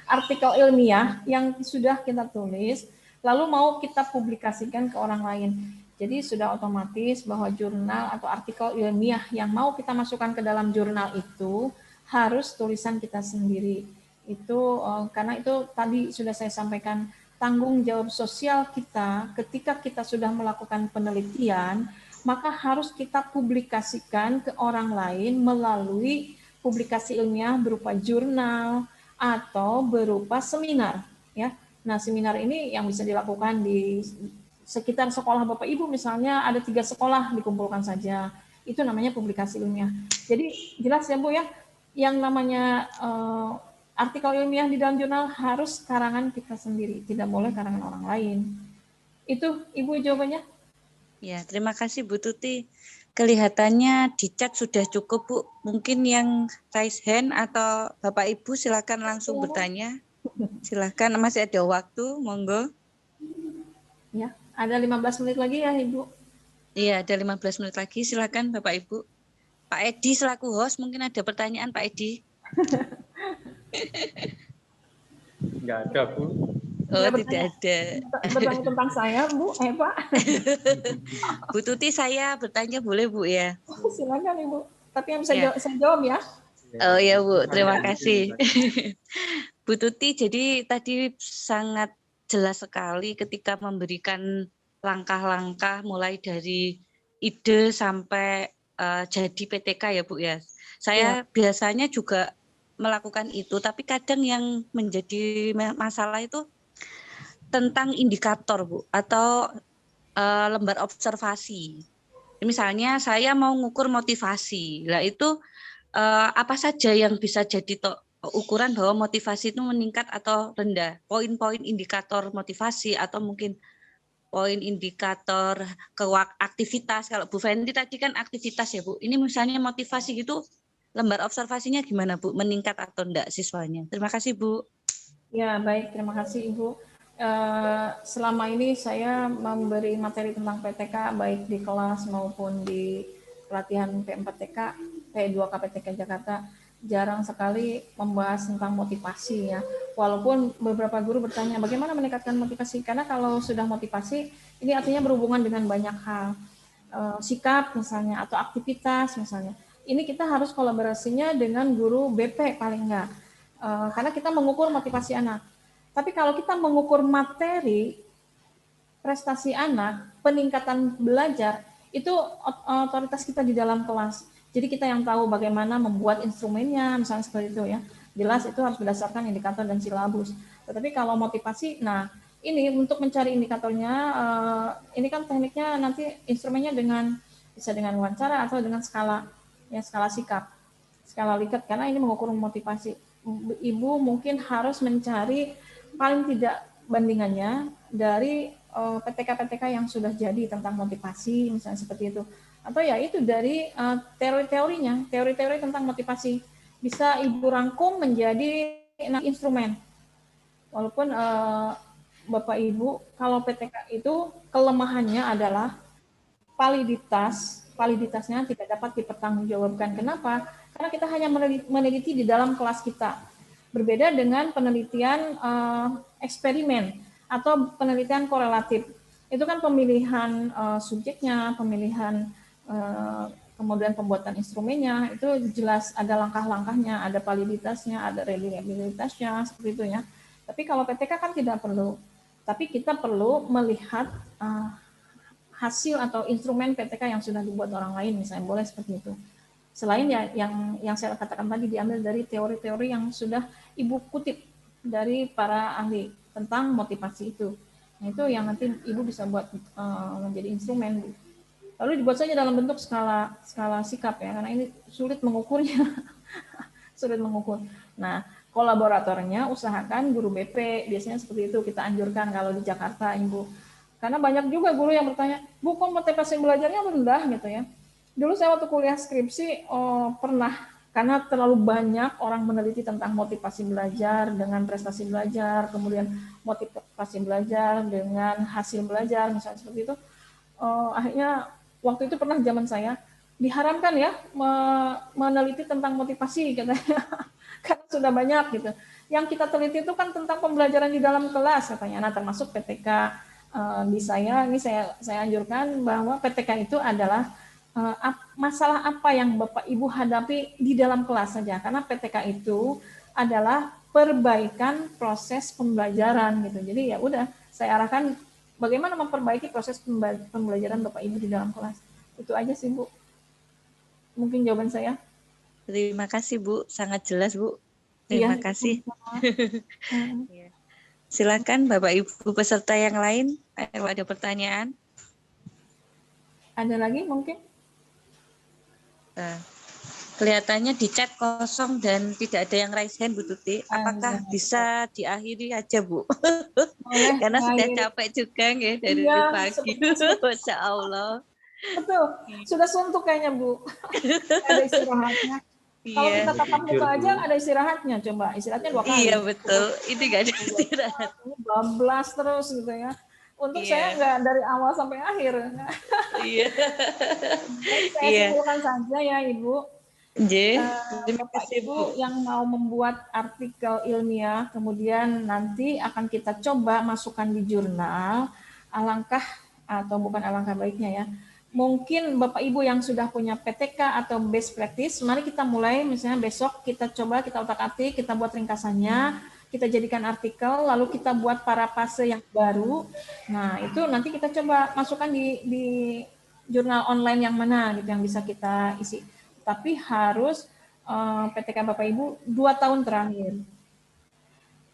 artikel ilmiah yang sudah kita tulis, lalu mau kita publikasikan ke orang lain. Jadi sudah otomatis bahwa jurnal atau artikel ilmiah yang mau kita masukkan ke dalam jurnal itu harus tulisan kita sendiri. Itu karena itu tadi sudah saya sampaikan, tanggung jawab sosial kita ketika kita sudah melakukan penelitian, maka harus kita publikasikan ke orang lain melalui publikasi ilmiah berupa jurnal atau berupa seminar, ya. Nah, seminar ini yang bisa dilakukan di sekitar sekolah Bapak Ibu, misalnya ada 3 sekolah dikumpulkan saja, itu namanya publikasi ilmiah. Jadi jelas ya Bu ya, yang namanya artikel ilmiah di dalam jurnal harus karangan kita sendiri, tidak boleh karangan orang lain. Itu Ibu jawabannya. Ya, terima kasih Bu Tuti. Kelihatannya di chat sudah cukup Bu. Mungkin yang raise hand atau Bapak Ibu silakan langsung bertanya. Silakan, masih ada waktu, monggo. Ya, ada 15 menit lagi ya Ibu. Iya, ada 15 menit lagi, silakan Bapak Ibu. Pak Edi selaku host mungkin ada pertanyaan Pak Edi. Enggak ada Bu. Oh, tidak ada. Bertanya tentang saya, Bu, Pak. Bu Tuti, saya bertanya boleh Bu ya? Silakan Ibu. Tapi yang bisa saya jawab ya. Oh ya Bu, terima kasih. Bu Tuti, jadi tadi sangat jelas sekali ketika memberikan langkah-langkah mulai dari ide sampai jadi PTK ya Bu ya. Saya biasanya juga melakukan itu, tapi kadang yang menjadi masalah itu tentang indikator Bu atau lembar observasi. Misalnya saya mau ngukur motivasi, lah itu apa saja yang bisa jadi ukuran bahwa motivasi itu meningkat atau rendah, poin-poin indikator motivasi atau mungkin poin indikator aktivitas. Kalau Bu Fenty tadi kan aktivitas ya Bu, ini misalnya motivasi gitu, lembar observasinya gimana Bu, meningkat atau enggak siswanya? Terima kasih Bu. Ya baik, terima kasih Ibu. Selama ini saya memberi materi tentang PTK baik di kelas maupun di pelatihan P4TK, P2K PTK Jakarta, jarang sekali membahas tentang motivasi ya. Walaupun beberapa guru bertanya bagaimana meningkatkan motivasi, karena kalau sudah motivasi ini artinya berhubungan dengan banyak hal, sikap misalnya atau aktivitas misalnya. Ini kita harus kolaborasinya dengan guru BP paling enggak, karena kita mengukur motivasi anak. Tapi kalau kita mengukur materi prestasi anak, peningkatan belajar, itu otoritas kita di dalam kelas. Jadi kita yang tahu bagaimana membuat instrumennya, misalnya seperti itu ya. Jelas itu harus berdasarkan indikator dan silabus. Tetapi kalau motivasi, nah ini untuk mencari indikatornya, ini kan tekniknya nanti instrumennya bisa dengan wawancara atau dengan skala, ya skala sikap, skala Likert, karena ini mengukur motivasi. Ibu mungkin harus mencari paling tidak bandingannya dari PTK-PTK yang sudah jadi tentang motivasi, misalnya seperti itu. Atau ya itu dari teori-teorinya, teori-teori tentang motivasi. Bisa Ibu rangkum menjadi instrumen. Walaupun Bapak Ibu, kalau PTK itu kelemahannya adalah validitasnya tidak dapat dipertanggungjawabkan. Kenapa? Karena kita hanya meneliti di dalam kelas kita. Berbeda dengan penelitian eksperimen atau penelitian korelatif. Itu kan pemilihan subjeknya, pemilihan kemudian pembuatan instrumennya, itu jelas ada langkah-langkahnya, ada validitasnya, ada reliabilitasnya, seperti itu ya. Tapi kalau PTK kan tidak perlu. Tapi kita perlu melihat hasil atau instrumen PTK yang sudah dibuat orang lain, misalnya boleh seperti itu. Selain ya yang saya katakan tadi diambil dari teori-teori yang sudah Ibu kutip dari para ahli tentang motivasi itu. Nah, itu yang nanti Ibu bisa buat menjadi instrumen. Lalu dibuat saja dalam bentuk skala sikap ya, karena ini sulit mengukurnya. Sulit mengukur. Nah, kolaboratornya usahakan guru BP, biasanya seperti itu kita anjurkan kalau di Jakarta, Ibu. Karena banyak juga guru yang bertanya, Bu, kok motivasi belajarnya rendah gitu ya. Dulu saya waktu kuliah skripsi pernah, karena terlalu banyak orang meneliti tentang motivasi belajar dengan prestasi belajar, kemudian motivasi belajar dengan hasil belajar, misalnya seperti itu. Akhirnya waktu itu pernah zaman saya, diharamkan ya meneliti tentang motivasi katanya. Karena sudah banyak gitu. Yang kita teliti itu kan tentang pembelajaran di dalam kelas katanya. Nah, termasuk PTK di saya anjurkan bahwa PTK itu adalah masalah apa yang Bapak Ibu hadapi di dalam kelas saja. Karena PTK itu adalah perbaikan proses pembelajaran gitu. Jadi ya udah saya arahkan bagaimana memperbaiki proses pembelajaran Bapak Ibu di dalam kelas. Itu aja sih, Bu. Mungkin jawaban saya. Terima kasih, Bu. Sangat jelas, Bu. Terima kasih. Silakan Bapak Ibu peserta yang lain, kalau ada pertanyaan. Ada lagi mungkin? Nah, kelihatannya di chat kosong dan tidak ada yang raise hand, Bu Tuti. Apakah bisa diakhiri aja, Bu? Boleh, karena sudah capek juga ya dari pagi. Masya Allah. Betul, sudah suntuk kayaknya, Bu. Ada istirahatnya. Kalau kita tatap muka aja ada istirahatnya, coba istirahatnya 2 kali. Iya betul, ini nggak ada istirahat. Bablas terus gitu ya. Untuk saya nggak dari awal sampai akhir. Iya. Saya simpulkan saja ya Ibu. Terima kasih Bu. Yang mau membuat artikel ilmiah, kemudian nanti akan kita coba masukkan di jurnal. Alangkah atau bukan alangkah baiknya ya. Mungkin Bapak Ibu yang sudah punya PTK atau best practice, mari kita mulai misalnya besok kita coba kita otak-atik, kita buat ringkasannya, kita jadikan artikel, lalu kita buat parafrase yang baru. Nah, itu nanti kita coba masukkan di jurnal online yang mana gitu yang bisa kita isi. Tapi harus PTK Bapak Ibu 2 tahun terakhir.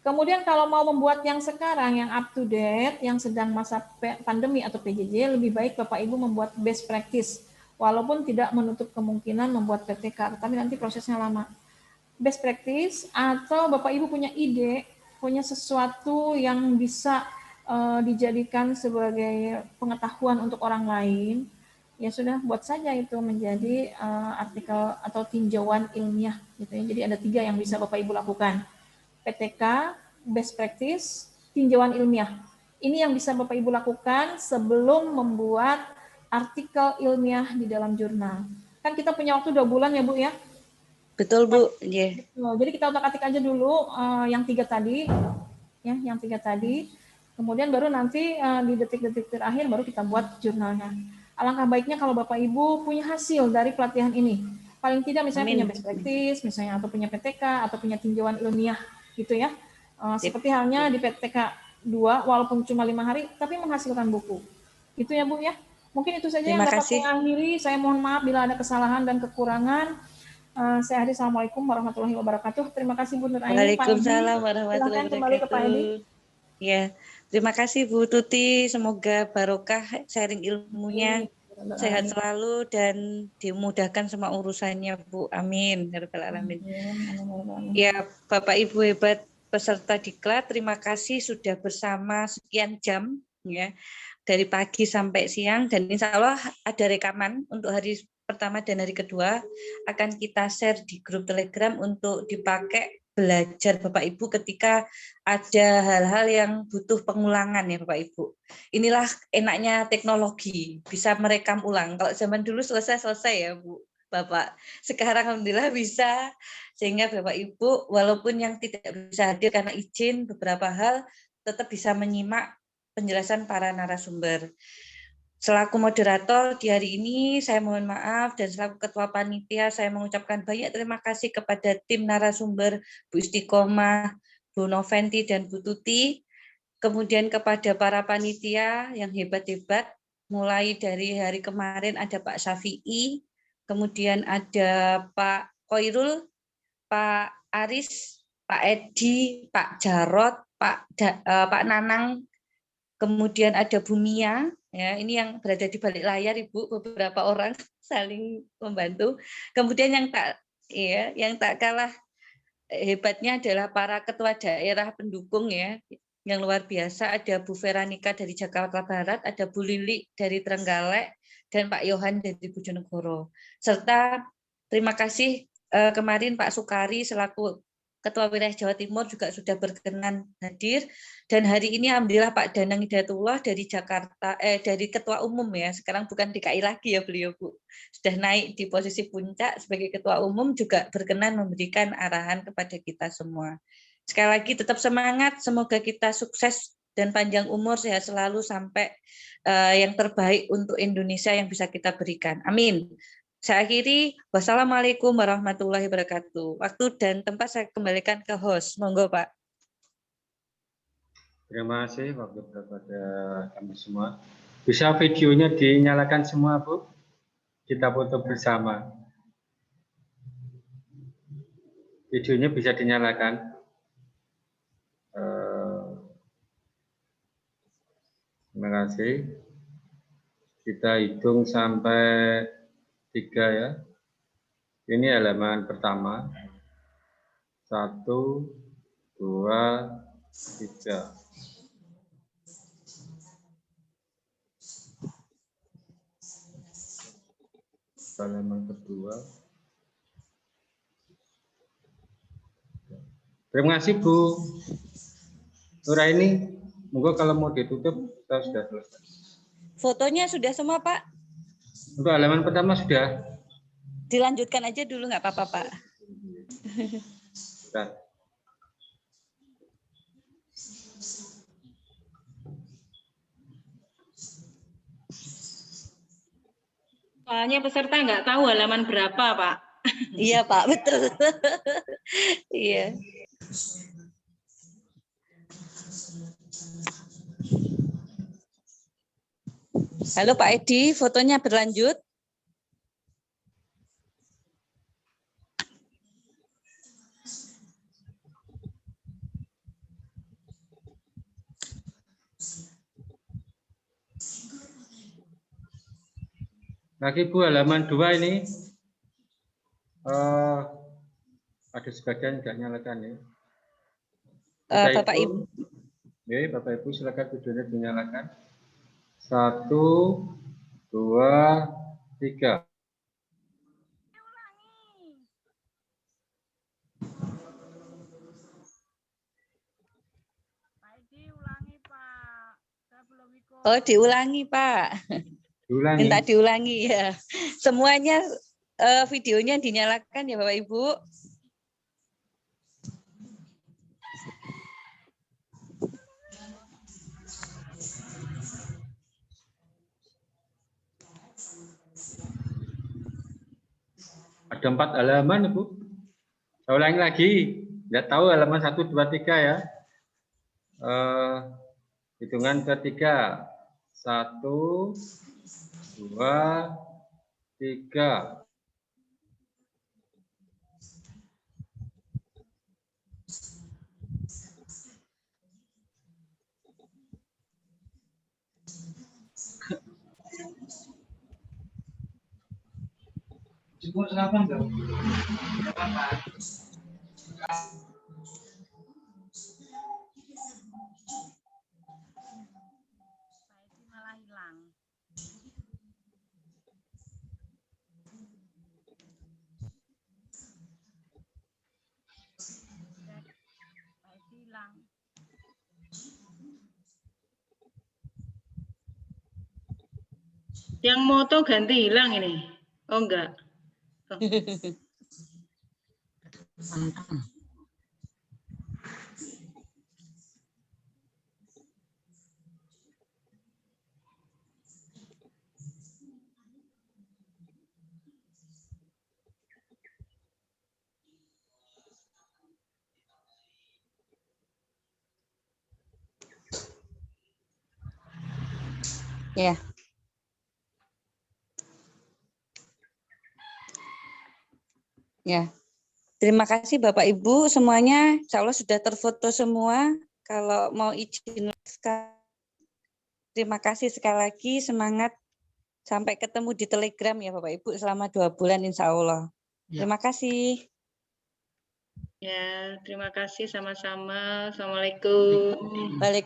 Kemudian kalau mau membuat yang sekarang, yang up to date, yang sedang masa pandemi atau PJJ, lebih baik Bapak Ibu membuat best practice. Walaupun tidak menutup kemungkinan membuat PTK, tapi nanti prosesnya lama. Best practice atau Bapak Ibu punya ide, punya sesuatu yang bisa dijadikan sebagai pengetahuan untuk orang lain, ya sudah buat saja itu menjadi artikel atau tinjauan ilmiah. Gitu ya. Jadi ada 3 yang bisa Bapak Ibu lakukan. PTK, best practice, tinjauan ilmiah. Ini yang bisa Bapak Ibu lakukan sebelum membuat artikel ilmiah di dalam jurnal. Kan kita punya waktu 2 bulan ya Bu ya? Betul Bu. Yeah. Jadi kita otak-atik aja dulu yang 3 tadi, ya, yang 3 tadi. Kemudian baru nanti di detik-detik terakhir baru kita buat jurnalnya. Alangkah baiknya kalau Bapak Ibu punya hasil dari pelatihan ini. Paling tidak misalnya punya best practice, misalnya atau punya PTK atau punya tinjauan ilmiah. Gitu ya, seperti halnya di PTK 2 walaupun cuma 5 hari tapi menghasilkan buku. Itu ya Bu ya. Mungkin itu saja yang dapat saya akhiri. Saya mohon maaf bila ada kesalahan dan kekurangan. Saya akhiri. Assalamualaikum warahmatullahi wabarakatuh. Terima kasih Bu Nur Aini. Waalaikumsalam warahmatullahi wabarakatuh. Kembali ke Pak Edi. Ya, terima kasih Bu Tuti. Semoga barokah sharing ilmunya, sehat selalu dan dimudahkan semua urusannya Bu. Amin. Ya Rabbal Alamin. Ya, Bapak Ibu hebat peserta diklat, terima kasih sudah bersama sekian jam ya, dari pagi sampai siang, dan insya Allah ada rekaman untuk hari pertama dan hari kedua akan kita share di grup Telegram untuk dipakai belajar Bapak Ibu ketika ada hal-hal yang butuh pengulangan ya Bapak Ibu. Inilah enaknya teknologi, bisa merekam ulang. Kalau zaman dulu selesai ya Bu, Bapak. Sekarang alhamdulillah bisa, sehingga Bapak Ibu walaupun yang tidak bisa hadir karena izin beberapa hal tetap bisa menyimak penjelasan para narasumber. Selaku moderator di hari ini, saya mohon maaf, dan selaku Ketua Panitia, saya mengucapkan banyak terima kasih kepada tim narasumber, Bu Istiqomah, Bu Noventi, dan Bu Tuti, kemudian kepada para panitia yang hebat-hebat, mulai dari hari kemarin ada Pak Syafi'i, kemudian ada Pak Koirul, Pak Aris, Pak Edi, Pak Jarot, Pak Nanang, kemudian ada Bu Mia, ya ini yang berada di balik layar Ibu, beberapa orang saling membantu. Kemudian yang tak kalah hebatnya adalah para ketua daerah pendukung ya, yang luar biasa. Ada Bu Veronica dari Jakarta Barat, ada Bu Lili dari Trenggalek, dan Pak Yohan dari Bojonegoro. Serta terima kasih kemarin Pak Sukari selaku Ketua Wilayah Jawa Timur juga sudah berkenan hadir, dan hari ini alhamdulillah Pak Danang Hidayatullah dari Jakarta, dari Ketua Umum ya, sekarang bukan DKI lagi ya beliau Bu, sudah naik di posisi puncak sebagai Ketua Umum, juga berkenan memberikan arahan kepada kita semua. Sekali lagi tetap semangat, semoga kita sukses dan panjang umur, sehat selalu sampai yang terbaik untuk Indonesia yang bisa kita berikan. Amin. Saya akhiri, wassalamualaikum warahmatullahi wabarakatuh. Waktu dan tempat saya kembalikan ke host. Monggo Pak. Terima kasih waktu kepada kami semua. Bisa videonya dinyalakan semua Bu? Kita foto bersama. Videonya bisa dinyalakan. Terima kasih. Kita hitung sampai 3 ya. Ini halaman pertama. 1, 2, 3. Halaman kedua. Terima kasih Bu Nuraini. Monggo kalau mau ditutup, kita sudah selesai. Fotonya sudah semua Pak? Untuk halaman pertama sudah. Dilanjutkan aja dulu nggak apa-apa Pak. Sudah. Soalnya peserta nggak tahu halaman berapa, Pak. Iya Pak, betul. Iya. Halo Pak Edi, fotonya berlanjut. Lagi Bu, halaman 2 ini ada sebagian nggak nyalakan ya. Bapak Ibu. Oke, Bapak Ibu silakan videonya dinyalakan. 1, 2, 3. Diulangi Pak. Saya belum ikut. Oh diulangi Pak. Diulangi. Minta diulangi ya. Semuanya videonya dinyalakan ya Bapak Ibu. Ada 4 halaman Bu. Saya ulangi lagi. Nggak tahu halaman 1, 2, 3 ya. Hitungan ketiga. 1, 2, 3. Malah hilang. Hilang. Yang moto ganti hilang ini. Oh enggak. Oh. Ya. Ya. Terima kasih Bapak Ibu semuanya. Insya Allah sudah terfoto semua. Kalau mau izin, terima kasih sekali lagi. Semangat. Sampai ketemu di Telegram ya Bapak Ibu selama 2 bulan insya Allah. Ya. Terima kasih. Ya, terima kasih sama-sama. Assalamualaikum. Waalaikumsalam.